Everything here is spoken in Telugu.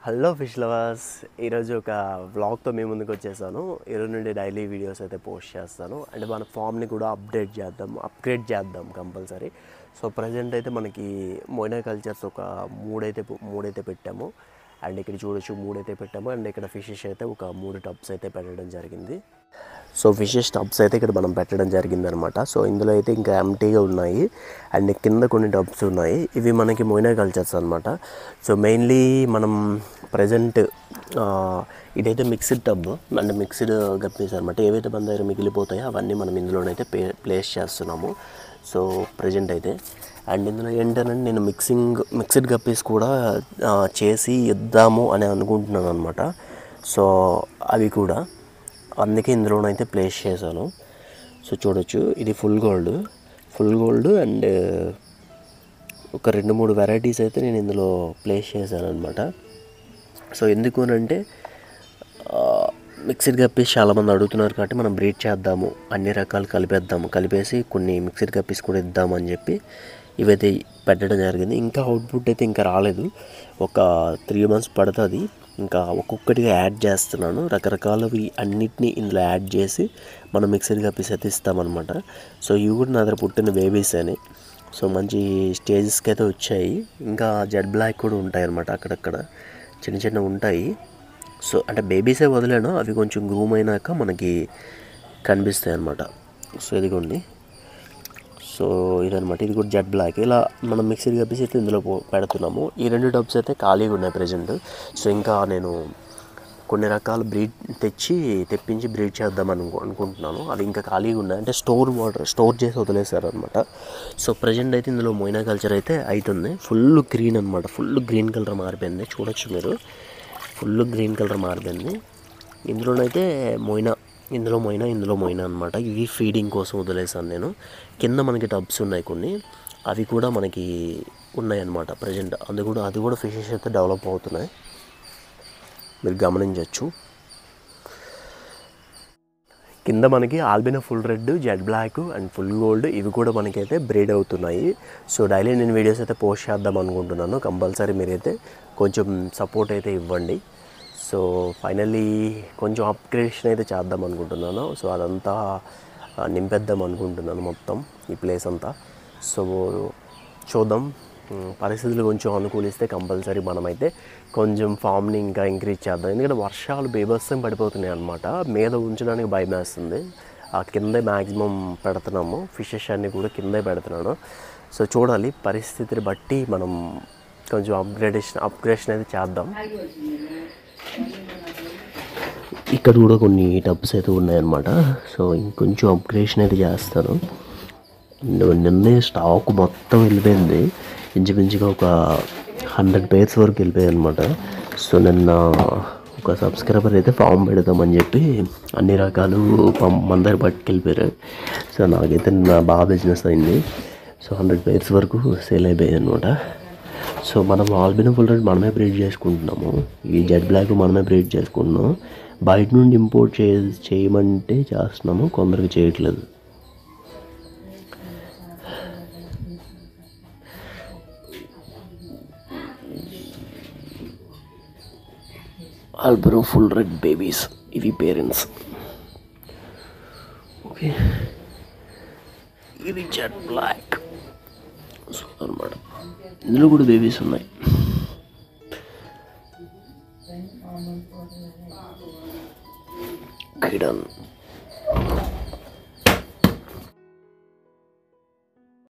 హలో ఫిష్ లవర్స్, ఈరోజు ఒక వ్లాగ్తో మీ ముందుకు వచ్చేసాను. ఈరోజు నుండి డైలీ వీడియోస్ అయితే పోస్ట్ చేస్తాను. అంటే మన ఫామ్ని కూడా అప్గ్రేడ్ చేద్దాం కంపల్సరీ. సో ప్రజెంట్ అయితే మనకి మోయినా కల్చర్స్ ఒక మూడైతే పెట్టాము. అండ్ ఇక్కడ చూడొచ్చు మూడైతే పెట్టాము. అండ్ ఇక్కడ ఫిషెస్ అయితే ఒక 3 టబ్స్ అయితే పెట్టడం జరిగింది. సో ఫిషెస్ టబ్స్ అయితే ఇక్కడ మనం పెట్టడం జరిగిందనమాట. సో ఇందులో అయితే ఇంకా ఎంటీగా ఉన్నాయి. అండ్ కింద కొన్ని టబ్స్ ఉన్నాయి. ఇవి మనకి మోయినా కల్చర్స్ అనమాట. సో మెయిన్లీ మనం ప్రజెంట్ ఇదైతే మిక్స్డ్ టబ్ అంటే మిక్స్డ్ గప్పీస్ అనమాట. ఏవైతే మన దగ్గర మిగిలిపోతాయో అవన్నీ మనం ఇందులోనైతే ప్లేస్ చేస్తున్నాము. సో ప్రజెంట్ అయితే అండ్ ఇందులో ఏంటంటే నేను మిక్స్డ్ గప్పీస్ కూడా చేసి ఇద్దాము అని అనుకుంటున్నాను అనమాట. సో అవి కూడా అందుకే ఇందులోనైతే ప్లేస్ చేశాను. సో చూడొచ్చు, ఇది ఫుల్ గోల్డ్ అండ్ ఒక 2-3 వెరైటీస్ అయితే నేను ఇందులో ప్లేస్ చేశాను అనమాట. సో ఎందుకు అంటే మిక్స్డ్ గప్పీస్ చాలామంది అడుగుతున్నారు కాబట్టి మనం బ్రీడ్ చేద్దాము, అన్ని రకాలు కలిపేసి కొన్ని మిక్స్డ్ గప్పీస్ కూడా ఇద్దామని చెప్పి ఇవైతే పెట్టడం జరిగింది. ఇంకా అవుట్పుట్ అయితే ఇంకా రాలేదు, ఒక 3 months పడుతుంది. ఇంకా ఒక్కొక్కటిగా యాడ్ చేస్తున్నాను, రకరకాలవి అన్నిటినీ ఇందులో యాడ్ చేసి మనం మిక్స్డ్ గప్పీస్ అయితే ఇస్తామన్నమాట. సో ఇవి కూడా నా దగ్గర పుట్టిన బేబీస్ అని. సో మంచి స్టేజెస్కి అయితే వచ్చాయి. ఇంకా జెడ్ బ్లాక్ కూడా ఉంటాయి అన్నమాట, అక్కడక్కడ చిన్న ఉంటాయి. సో అంటే బేబీసే వదిలేను, అవి కొంచెం గ్రూమ్ అయినాక మనకి కనిపిస్తాయి అన్నమాట. సో ఇదిగోండి, సో ఇదనమాట, ఇది కూడా జెడ్ బ్లాక్. ఇలా మనం మిక్సర్ కప్పేసి అయితే ఇందులో పెడుతున్నాము. ఈ 2 టబ్స్ అయితే ఖాళీగా ఉన్నాయి ప్రజెంట్. సో ఇంకా నేను కొన్ని రకాల తెప్పించి బ్రీడ్ చేద్దాం అనుకుంటున్నాను. అవి ఇంకా ఖాళీగా ఉన్నాయి, అంటే స్టోర్ చేసి వదిలేశారు అనమాట. సో ప్రజెంట్ అయితే ఇందులో మోయినా కల్చర్ అయితే అవుతుంది. ఫుల్ గ్రీన్ అనమాట, ఫుల్ గ్రీన్ కలర్ మారిపోయింది. చూడొచ్చు మీరు, ఫుల్ గ్రీన్ కలర్ మారిపోయింది. ఇందులో మొయినా అనమాట. ఇవి ఫీడింగ్ కోసం వదిలేసాను నేను. కింద మనకి టబ్స్ ఉన్నాయి కొన్ని, అవి కూడా మనకి ఉన్నాయన్నమాట ప్రజెంట్. అది కూడా ఫిషెస్ అయితే డెవలప్ అవుతున్నాయి, మీరు గమనించవచ్చు. కింద మనకి albino full red, jet black and full gold ఇవి కూడా మనకైతే బ్రీడ్ అవుతున్నాయి. సో డైలీ నేను వీడియోస్ అయితే పోస్ట్ చేద్దాం అనుకుంటున్నాను. కంపల్సరీ మీరైతే కొంచెం సపోర్ట్ అయితే ఇవ్వండి. సో ఫైనల్లీ కొంచెం అప్గ్రేడేషన్ అయితే చేద్దాం అనుకుంటున్నాను. సో అదంతా నింపేద్దాం అనుకుంటున్నాను మొత్తం ఈ ప్లేస్ అంతా. సో చూద్దాం, పరిస్థితులు కొంచెం అనుకూలిస్తే కంపల్సరీ మనమైతే కొంచెం ఫామ్ని ఇంకా ఇంక్రీజ్ చేద్దాం. ఎందుకంటే వర్షాలు బీభత్సం పడిపోతున్నాయి అనమాట. మీద ఉంచడానికి భయం వేస్తుంది. ఆ కిందే మ్యాక్సిమం పెడుతున్నాము, ఫిషెస్ అన్నీ కూడా కిందే పెడుతున్నాను. సో చూడాలి, పరిస్థితిని బట్టి మనం కొంచెం అప్గ్రేడేషన్ అయితే చేద్దాం. ఇక్కడ కూడా కొన్ని టబ్స్ అయితే ఉన్నాయన్నమాట. సో ఇంకొంచెం అప్గ్రేడేషన్ అయితే చేస్తాను. నిన్నే స్టాక్ మొత్తం వెళ్ళిపోయింది, ఇంచుమించుగా ఒక 100 pairs వరకు వెళ్ళిపోయాయి అనమాట. సో నిన్న ఒక సబ్స్క్రైబర్ అయితే ఫామ్ పెడదామని చెప్పి అన్ని రకాలు మన దగ్గర పట్టుకెళ్ళిపోయారు. సో నాకైతే బాగా బిజినెస్ అయింది. సో 100 pairs వరకు సేల్ అయిపోయాయి అనమాట. సో మనం ఆల్బినో ఫుల్ రెడ్ మనమే బ్రీడ్ చేసుకుంటున్నాము, ఈ జెడ్ బ్లాక్ మనమే బ్రీడ్ చేసుకుంటున్నాము. బయట నుండి ఇంపోర్ట్ చేయమంటే చేస్తున్నాము, కొందరికి చేయట్లేదు. ఆల్బినో ఫుల్ రెడ్ బేబీస్, ఇవి పేరెంట్స్. ఓకే, ఇది జెడ్ బ్లాక్. సో అనమాట, ఇందులో కూడా బేబీస్ ఉన్నాయి. కిడన్